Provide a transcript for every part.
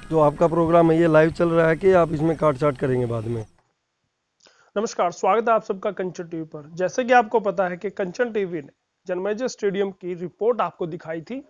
जो आपका प्रोग्राम है ये लाइव चल रहा है कि आप इसमें काट छाट करेंगे बाद में? नमस्कार, स्वागत है आप सबका कंचन टीवी पर। जैसे कि आपको पता है कि कंचन टीवी ने जन्मेजय स्टेडियम की रिपोर्ट आपको दिखाई थी।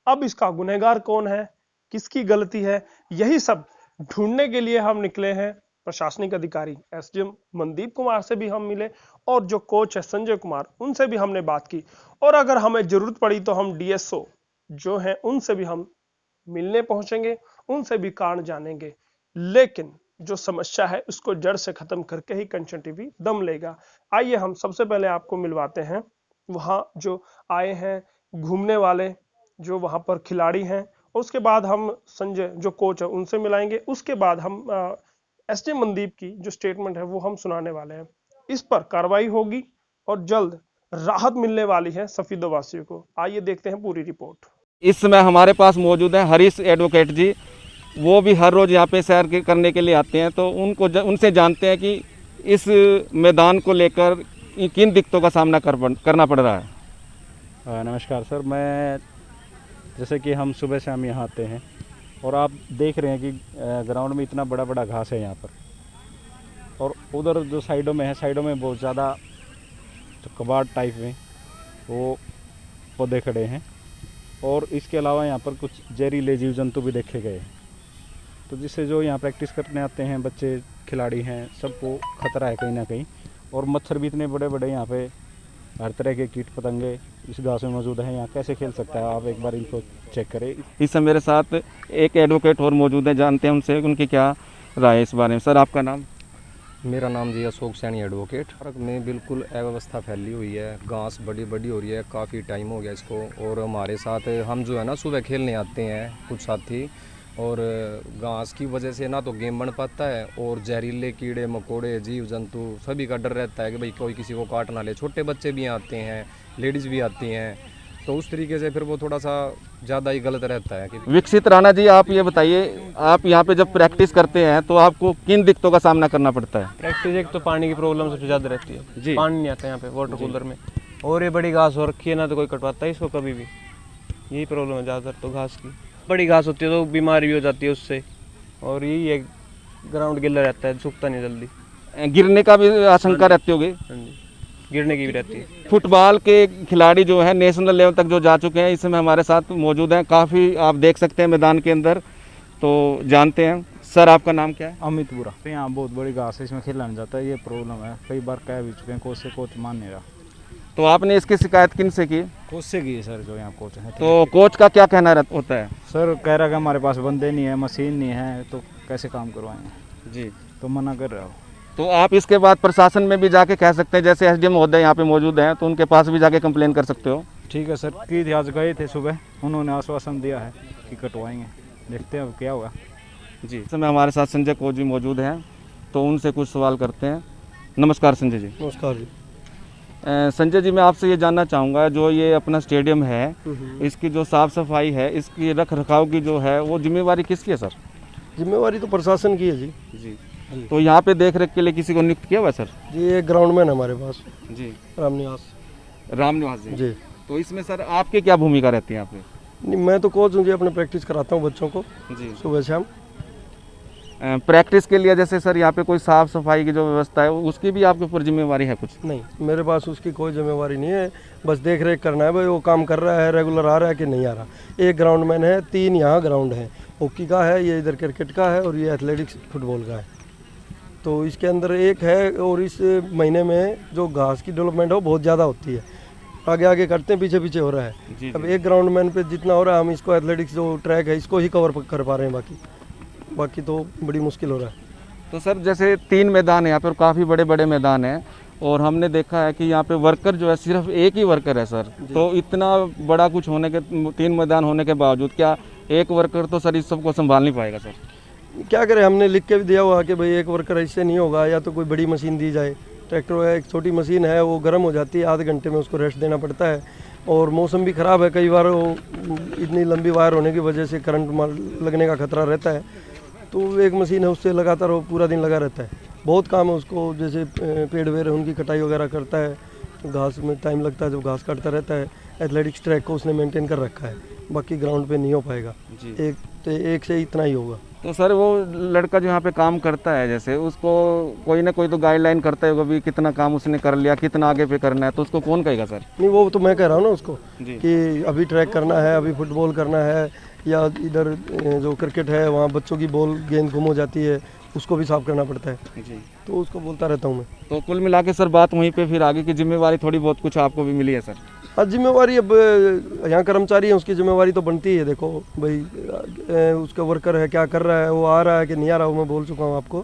अब इसका गुनहगार कौन है, किसकी गलती है, यही सब ढूंढने के लिए हम निकले हैं। प्रशासनिक अधिकारी एसडीएम मनदीप कुमार से भी हम मिले और जो कोच है संजय कुमार, उनसे भी हमने बात की। और अगर हमें जरूरत पड़ी तो हम डीएसओ जो हैं उनसे भी हम मिलने पहुंचेंगे, उनसे भी कारण जानेंगे। लेकिन जो समस्या है उसको जड़ से खत्म करके ही कंचन टीवी दम लेगा। आइए हम सबसे पहले आपको मिलवाते हैं वहां जो आए हैं घूमने वाले, जो वहां पर खिलाड़ी हैं। उसके बाद हम संजय जो कोच है उनसे मिलाएंगे। उसके बाद हम एसडी मनदीप की जो स्टेटमेंट है वो हम सुनाने वाले हैं। इस पर कार्रवाई होगी और जल्द राहत मिलने वाली है सफीदोवासियों को। आइए देखते हैं पूरी रिपोर्ट। इस समय हमारे पास मौजूद हैं हरीश एडवोकेट जी। वो भी हर रोज़ यहाँ पे सैर करने के लिए आते हैं, तो उनसे जानते हैं कि इस मैदान को लेकर किन दिक्कतों का सामना करना पड़ रहा है। नमस्कार सर, मैं जैसे कि हम सुबह से हम यहाँ आते हैं और आप देख रहे हैं कि ग्राउंड में इतना बड़ा बड़ा घास है यहाँ पर, और उधर जो साइडों में है, साइडों में बहुत ज़्यादा जो कबाड़ टाइप में वो पौधे खड़े हैं, और इसके अलावा यहाँ पर कुछ जहरीले जीव जंतु भी देखे गए। तो जिससे जो यहाँ प्रैक्टिस करने आते हैं बच्चे, खिलाड़ी हैं, सबको खतरा है कहीं ना कहीं। और मच्छर भी इतने बड़े बड़े यहाँ पे, हर तरह के कीट पतंगे इस घास में मौजूद हैं। यहाँ कैसे खेल सकता है, आप एक बार इनको चेक करें। इस समय मेरे साथ एक एडवोकेट और मौजूद है, जानते हैं उनसे उनकी क्या राय है इस बारे में। सर, आपका नाम? मेरा नाम जी अशोक सैनी एडवोकेट। पार्क में बिल्कुल अव्यवस्था फैली हुई है, घास बड़ी बड़ी हो रही है, काफ़ी टाइम हो गया इसको। और हमारे साथ हम जो है ना सुबह खेलने आते हैं कुछ साथी, और घास की वजह से ना तो गेम बन पाता है, और जहरीले कीड़े मकोड़े जीव जंतु सभी का डर रहता है कि भाई कोई किसी को काट ना ले। छोटे बच्चे भी आते हैं, लेडीज़ भी आती हैं, तो उस तरीके से फिर वो थोड़ा सा ज़्यादा ही गलत रहता है। विकसित राणा जी, आप ये बताइए, आप यहाँ पे जब प्रैक्टिस करते हैं तो आपको किन दिक्कतों का सामना करना पड़ता है? प्रैक्टिस एक तो पानी की प्रॉब्लम सबसे ज़्यादा रहती है जी। पानी नहीं आता यहाँ पे वाटर कूलर में, और ये बड़ी घास हो रखी है ना, तो कोई कटवाता है इसको कभी भी। यही प्रॉब्लम है ज़्यादातर तो घास की। बड़ी घास होती है तो बीमारी भी हो जाती है उससे, और यही है ग्राउंड गिल्ला रहता है, सूखता नहीं जल्दी। गिरने का भी आशंका रहती होगी? हाँ जी, गिरने की भी रहती है। फुटबॉल के खिलाड़ी जो है नेशनल लेवल तक जो जा चुके हैं, इस समय हमारे साथ मौजूद हैं। काफ़ी आप देख सकते हैं मैदान के अंदर, तो जानते हैं। सर, आपका नाम क्या है? अमित बुरा। यहाँ बहुत बड़ी घास है, इसमें खेलना नहीं जाता है, ये प्रॉब्लम है। कई बार कह भी चुके हैं, कोच से, कोच मान नहीं रहा। तो आपने इसकी शिकायत किन से की? कोच से की है सर, जो यहाँ कोच है। तो कोच का क्या कहना होता है? सर कह रहा है कि हमारे पास बंदे नहीं है, मशीन नहीं है, तो कैसे काम करवाएंगे जी। तो मना कर रहा हो। तो आप इसके बाद प्रशासन में भी जाके कह सकते हैं, जैसे एसडीएम महोदय यहाँ पे मौजूद हैं, तो उनके पास भी जाके कंप्लेन कर सकते हो। ठीक है सर, की थी आज गए थे सुबह, उन्होंने आश्वासन दिया है कि कटवाएंगे, देखते हैं अब क्या होगा। जी। इस समय हमारे साथ संजय कोच जी मौजूद हैं, तो उनसे कुछ सवाल करते हैं। नमस्कार संजय जी। नमस्कार जी। संजय जी, मैं आपसे ये जानना चाहूँगा, जो ये अपना स्टेडियम है, इसकी जो साफ़ सफाई है, इसकी रख रखाव की जो है, वो जिम्मेवारी किसकी है सर? जिम्मेवारी तो प्रशासन की है जी। जी। तो यहाँ पे देख रेख के लिए किसी को नियुक्त किया हुआ है सर? जी, एक ग्राउंडमैन है हमारे पास, जी, रामनिवास जी। जी। तो इसमें सर आपकी क्या भूमिका रहती है यहाँ पे? नहीं, मैं तो कोच हूँ जी, अपने प्रैक्टिस कराता हूँ बच्चों को जी। सुबह शाम। प्रैक्टिस के लिए जैसे सर यहाँ पे कोई साफ़ सफाई की जो व्यवस्था है, उसकी भी आपके ऊपर जिम्मेवारी है कुछ? नहीं, मेरे पास उसकी कोई जिम्मेवारी नहीं है, बस देख रेख करना है भाई वो काम कर रहा है, रेगुलर आ रहा है कि नहीं आ रहा। एक ग्राउंडमैन है, 3 यहाँ ग्राउंड है, हॉकी का है, ये इधर क्रिकेट का है, और ये एथलेटिक्स फुटबॉल का है। तो इसके अंदर एक है, और इस महीने में जो घास की डेवलपमेंट है वो बहुत ज़्यादा होती है, आगे आगे करते हैं, पीछे पीछे हो रहा है। जी। अब एक ग्राउंडमैन पे जितना हो रहा है, हम इसको एथलेटिक्स जो ट्रैक है इसको ही कवर कर पा रहे हैं, बाकी तो बड़ी मुश्किल हो रहा है। तो सर जैसे 3 मैदान है यहाँ पर, काफ़ी बड़े बड़े मैदान हैं, और हमने देखा है कि यहाँ पे वर्कर जो है सिर्फ एक ही वर्कर है सर। तो इतना बड़ा कुछ होने के, 3 मैदान होने के बावजूद क्या एक वर्कर तो सर इस सबको संभाल नहीं पाएगा सर? क्या करें, हमने लिख के भी दिया हुआ कि भाई एक वर्कर इससे नहीं होगा, या तो कोई बड़ी मशीन दी जाए। ट्रैक्टर है, एक छोटी मशीन है, वो गर्म हो जाती है, आधे घंटे में उसको रेस्ट देना पड़ता है। और मौसम भी ख़राब है, कई बार वो इतनी लंबी वायर होने की वजह से करंट लगने का खतरा रहता है। तो एक मशीन है, उससे लगातार वो पूरा दिन लगा रहता है। बहुत काम है उसको, जैसे पेड़ वेड़ उनकी कटाई वगैरह करता है, घास में टाइम लगता है, जब घास काटता रहता है। एथलेटिक्स ट्रैक को उसने मेंटेन कर रखा है, बाकी ग्राउंड पे नहीं हो पाएगा। एक से इतना ही होगा। तो सर वो लड़का जो यहाँ पे काम करता है, जैसे उसको कोई ना कोई तो गाइडलाइन करता है कि कितना काम उसने कर लिया, कितना आगे पे करना है, तो उसको कौन कहेगा सर? नहीं, वो तो मैं कह रहा हूँ ना उसको जी। कि अभी ट्रैक करना है, अभी फुटबॉल करना है, या इधर जो क्रिकेट है वहाँ बच्चों की बॉल गेंद गुम हो जाती है, उसको भी साफ करना पड़ता है। जी। तो उसको बोलता रहता हूँ मैं। तो कुल मिला के सर बात वहीं पे फिर आगे की जिम्मेवारी थोड़ी बहुत कुछ आपको भी मिली है सर? हाँ, जिम्मेवारी अब यहाँ कर्मचारी है, उसकी जिम्मेवारी तो बनती है। देखो भाई, उसका वर्कर है, क्या कर रहा है, वो आ रहा है कि नहीं आ रहा, वो मैं बोल चुका हूँ आपको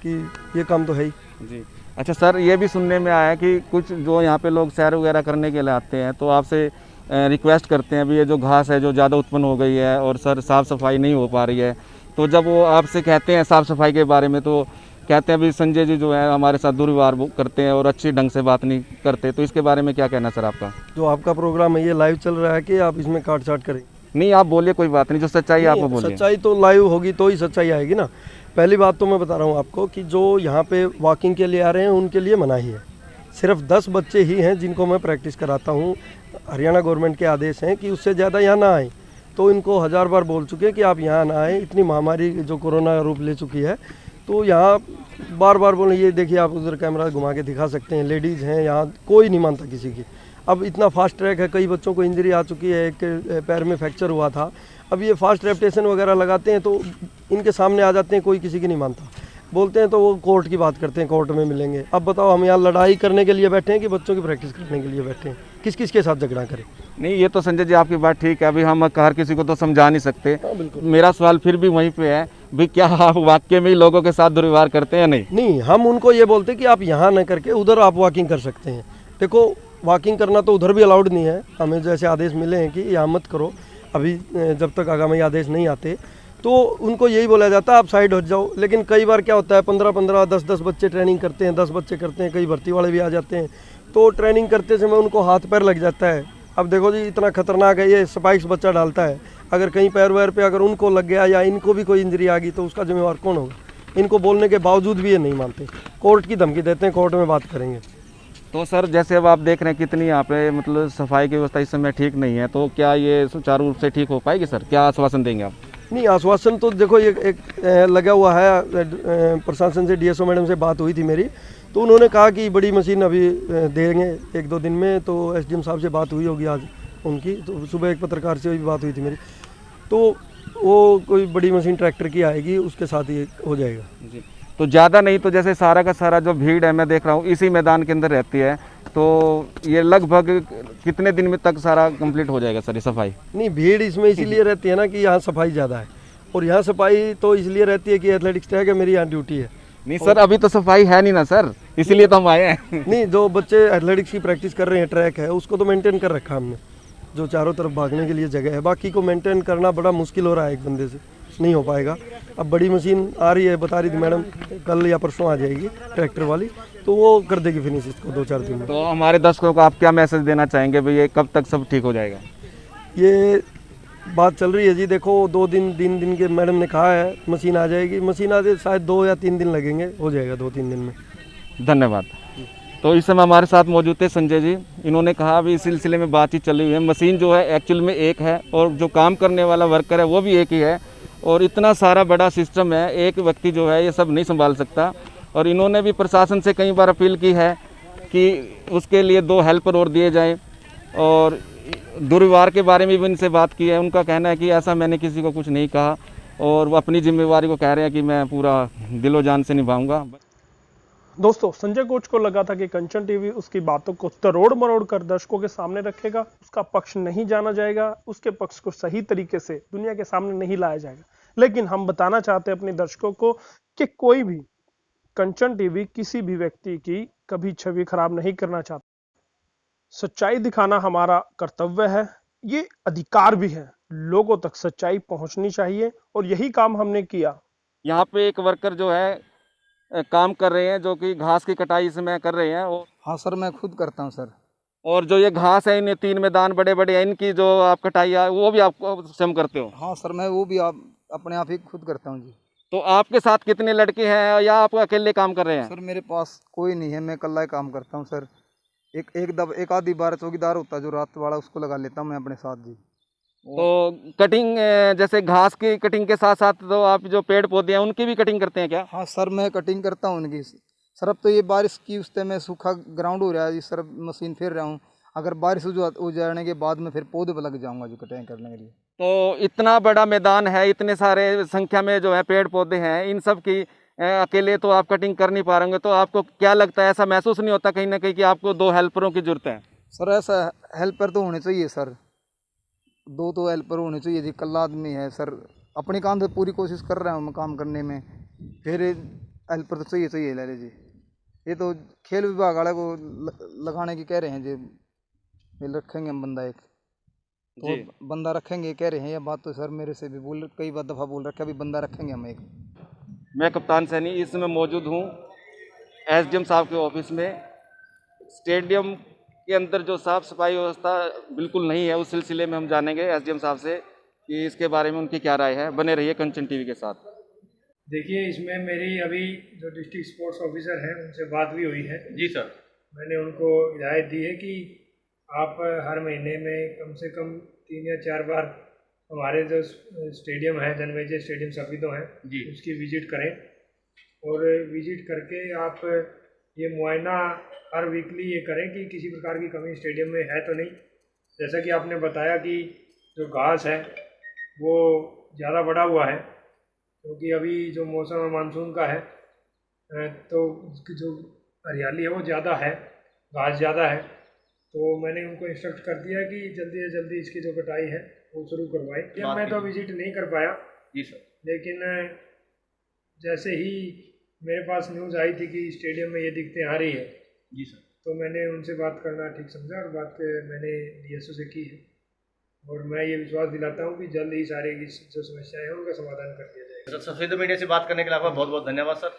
कि ये काम तो है ही। जी। अच्छा सर, ये भी सुनने में आया कि कुछ जो यहाँ पे लोग सैर वगैरह करने के लिए आते हैं तो आपसे रिक्वेस्ट करते हैं अभी ये जो घास है जो ज़्यादा उत्पन्न हो गई है और सर साफ़ सफाई नहीं हो पा रही है, तो जब वो आपसे कहते हैं साफ़ सफाई के बारे में तो कहते हैं अभी संजय जी जो है हमारे साथ दुर्व्यवहार करते हैं और अच्छी ढंग से बात नहीं करते, तो इसके बारे में क्या कहना सर आपका? जो आपका प्रोग्राम है ये लाइव चल रहा है कि आप इसमें काट छाट करें? नहीं, आप बोलिए, कोई बात नहीं, जो सच्चाई आप बोलिए। सच्चाई तो लाइव होगी तो ही सच्चाई आएगी ना। पहली बात तो मैं बता रहा हूँ आपको कि जो यहाँ पे वॉकिंग के लिए आ रहे हैं उनके लिए मनाही है। सिर्फ 10 बच्चे ही हैं जिनको मैं प्रैक्टिस कराता हूँ। हरियाणा गवर्नमेंट के आदेश हैं कि उससे ज़्यादा यहाँ ना आए, तो इनको 1000 बार बोल चुके हैं कि आप यहाँ ना आएँ। इतनी महामारी जो कोरोना रूप ले चुकी है, तो यहाँ बार बार बोले। ये देखिए, आप उधर कैमरा घुमा के दिखा सकते हैं, लेडीज़ हैं यहाँ, कोई नहीं मानता किसी की। अब इतना फास्ट ट्रैक है, कई बच्चों को इंजरी आ चुकी है, एक पैर में फ्रैक्चर हुआ था। अब ये फास्ट रेप्टेशन वगैरह लगाते हैं तो इनके सामने आ जाते हैं, कोई किसी की नहीं मानता। बोलते हैं तो वो कोर्ट की बात करते हैं, कोर्ट में मिलेंगे। अब बताओ, हम यहाँ लड़ाई करने के लिए बैठे हैं कि बच्चों की प्रैक्टिस करने के लिए बैठे हैं? किस किस के साथ झगड़ा करें? नहीं, ये तो संजय जी आपकी बात ठीक है, अभी हम हर किसी को तो समझा नहीं सकते। हाँ, बिल्कुल। मेरा सवाल फिर भी वहीं पे है, भाई क्या आप वाकई में ही लोगों के साथ दुर्व्यवहार करते हैं? नहीं, हम उनको ये बोलते हैं कि आप यहाँ न करके उधर आप वॉकिंग कर सकते हैं। देखो, वॉकिंग करना तो उधर भी अलाउड नहीं है, हमें जैसे आदेश मिले हैं कि यहाँ मत करो। अभी जब तक आगामी आदेश नहीं आते तो उनको यही बोला जाता है आप साइड हो जाओ। लेकिन कई बार क्या होता है, 15-15, 10-10 बच्चे ट्रेनिंग करते हैं, 10 बच्चे करते हैं, कई भर्ती वाले भी आ जाते हैं, तो ट्रेनिंग करते समय उनको हाथ पैर लग जाता है। अब देखो जी, इतना खतरनाक है ये, स्पाइक्स बच्चा डालता है, अगर कहीं पैर वैर पे अगर उनको लग गया या इनको भी कोई इंजरी आ गई तो उसका जिम्मेवार कौन होगा? इनको बोलने के बावजूद भी ये नहीं मानते, कोर्ट की धमकी देते हैं, कोर्ट में बात करेंगे। तो सर जैसे अब आप देख रहे हैं कितनी यहाँ पे मतलब सफाई की व्यवस्था इस समय ठीक नहीं है, तो क्या ये सुचारू रूप से ठीक हो पाएगी सर? क्या आश्वासन देंगे आप? नहीं, आश्वासन तो देखो, ये एक लगा हुआ है। प्रशासन से डीएसओ मैडम से बात हुई थी मेरी, तो उन्होंने कहा कि बड़ी मशीन अभी देंगे 1-2 दिन में। तो एसडीएम साहब से बात हुई होगी आज उनकी, तो सुबह एक पत्रकार से भी बात हुई थी मेरी, तो वो कोई बड़ी मशीन ट्रैक्टर की आएगी, उसके साथ ही हो जाएगा जी। तो ज़्यादा नहीं तो जैसे सारा का सारा जो भीड़ है मैं देख रहा हूँ इसी मैदान के अंदर रहती है, तो ये लगभग कितने दिन में तक सारा कंप्लीट हो जाएगा सर ये सफाई? नहीं, भीड़ इसमें इसीलिए रहती है ना कि यहाँ सफाई ज़्यादा है, और यहाँ सफाई तो इसलिए रहती है कि एथलेटिक्स ट्रैक है, मेरी यहाँ ड्यूटी है। नहीं सर, अभी तो सफाई है नहीं ना सर, इसीलिए तो हम आए हैं। नहीं, जो बच्चे एथलेटिक्स की प्रैक्टिस कर रहे हैं, ट्रैक है, उसको तो मेंटेन कर रखा हमने, जो चारों तरफ भागने के लिए जगह है। बाकी को मेंटेन करना बड़ा मुश्किल हो रहा है, एक बंदे से नहीं हो पाएगा। अब बड़ी मशीन आ रही है, बता रही थी मैडम, कल या परसों आ जाएगी ट्रैक्टर वाली, तो वो कर देगी फिनिश इसको 2-4 दिन में। तो हमारे दर्शकों को आप क्या मैसेज देना चाहेंगे भाई, ये कब तक सब ठीक हो जाएगा? ये बात चल रही है जी, देखो 2 दिन 3 दिन के मैडम ने कहा है, मशीन आ जाएगी। मशीन आते शायद 2 या 3 दिन लगेंगे, हो जाएगा 2-3 दिन में। धन्यवाद। तो इस समय हमारे साथ मौजूद थे संजय जी, इन्होंने कहा अभी इस सिलसिले में बातचीत चली हुई है। मशीन जो है एक्चुअल में एक है और जो काम करने वाला वर्कर है वो भी एक ही है, और इतना सारा बड़ा सिस्टम है, एक व्यक्ति जो है ये सब नहीं संभाल सकता। और इन्होंने भी प्रशासन से कई बार अपील की है कि उसके लिए 2 हेल्पर और दिए जाएं, और दुर्व्यवहार के बारे में भी इनसे बात की है। उनका कहना है कि ऐसा मैंने किसी को कुछ नहीं कहा, और वो अपनी जिम्मेवारी को कह रहे हैं कि मैं पूरा दिलो जान से निभाऊंगा। दोस्तों, संजय कोच को लगा था कि कंचन टीवी उसकी बातों को तरोड़ मरोड़ कर दर्शकों के सामने रखेगा, उसका पक्ष नहीं जाना जाएगा, उसके पक्ष को सही तरीके से दुनिया के सामने नहीं लाया जाएगा। लेकिन हम बताना चाहते हैं अपने दर्शकों को कि कोई भी कंचन टीवी किसी भी व्यक्ति की कभी छवि खराब नहीं करना चाहता। सच्चाई दिखाना हमारा कर्तव्य है, ये अधिकार भी है। लोगों तक सच्चाई पहुंचनी चाहिए, और यही काम हमने किया। यहाँ पे एक वर्कर जो है काम कर रहे हैं, जो कि घास की कटाई इसमें कर रहे हैं। हाँ सर, मैं खुद करता हूँ सर। और जो ये घास है, इन 3 मैदान बड़े बड़े हैं, इनकी जो आप कटाई है वो भी आप स्वयं करते हो? हाँ सर, मैं वो भी अपने आप ही खुद करता हूँ जी। तो आपके साथ कितने लड़के हैं, या आप अकेले काम कर रहे हैं? सर मेरे पास कोई नहीं है, मैं अकेला ही काम करता हूँ सर। एक आधी बार चौकीदार होता है जो रात वाला, उसको लगा लेता हूँ मैं अपने साथ जी। तो कटिंग जैसे घास की कटिंग के साथ साथ तो आप जो पेड़ पौधे हैं उनकी भी कटिंग करते हैं क्या? हाँ सर, मैं कटिंग करता हूँ उनकी। सर अब तो ये बारिश की उससे मैं सूखा ग्राउंड हो रहा है, सर मशीन फेर रहा हूँ। अगर बारिश हो जाने के बाद में फिर पौधे पर लग जाऊंगा जो कटिंग करने के लिए। तो इतना बड़ा मैदान है, इतने सारे संख्या में जो है पेड़ पौधे हैं, इन सब की अकेले तो आप कटिंग कर नहीं पा रहे होंगे, तो आपको क्या लगता है, ऐसा महसूस नहीं होता कहीं ना कहीं कि आपको 2 हेल्परों की जरूरत है? सर ऐसा हेल्पर तो होने चाहिए सर, 2 तो हेल्पर होने चाहिए जी। कल आदमी है सर, अपने काम से पूरी कोशिश कर रहा हूँ मैं काम करने में, फिर हेल्पर तो चाहिए ले जी। ये तो खेल विभाग वाले को लगाने की कह रहे हैं जी, मिल रखेंगे हम बंदा एक, तो बंदा रखेंगे कह रहे हैं। ये बात तो सर मेरे से भी कई बार दफ़ा बोल रखा, अभी बंदा रखेंगे हम एक। मैं कप्तान सैनी इस समय मौजूद हूँ एसडीएम साहब के ऑफिस में। स्टेडियम के अंदर जो साफ़ सफाई व्यवस्था बिल्कुल नहीं है, उस सिलसिले में हम जानेंगे एसडीएम साहब से कि इसके बारे में उनकी क्या राय है। बने रहिए कंचन टीवी के साथ। देखिए, इसमें मेरी अभी जो डिस्ट्रिक्ट स्पोर्ट्स ऑफिसर हैं उनसे बात भी हुई है। जी सर। मैंने उनको हिदायत दी है कि आप हर महीने में कम से कम 3 या 4 बार हमारे जो स्टेडियम है, जन्मेजय स्टेडियम सभी तो हैं जी, उसकी विजिट करें। और विजिट करके आप ये मुआयना हर वीकली ये करें कि किसी प्रकार की कमी स्टेडियम में है तो नहीं। जैसा कि आपने बताया कि जो घास है वो ज़्यादा बढ़ा हुआ है, क्योंकि अभी जो मौसम है मानसून का है, तो जो हरियाली है वो ज़्यादा है, घास ज़्यादा है। तो मैंने उनको इंस्ट्रक्ट कर दिया कि जल्दी से जल्दी इसकी जो कटाई है वो शुरू करवाएं। मैं तो विजिट नहीं कर पाया जी सर, लेकिन जैसे ही मेरे पास न्यूज़ आई थी कि स्टेडियम में ये दिक्कतें आ रही है जी सर, तो मैंने उनसे बात करना ठीक समझा और बात मैंने डीएसओ से की है। और मैं ये विश्वास दिलाता हूँ कि जल्द ही सारी जो समस्याएं हैं उनका समाधान कर दिया जाएगा। सर, सफेद मीडिया से बात करने के लिए आपका बहुत बहुत धन्यवाद सर।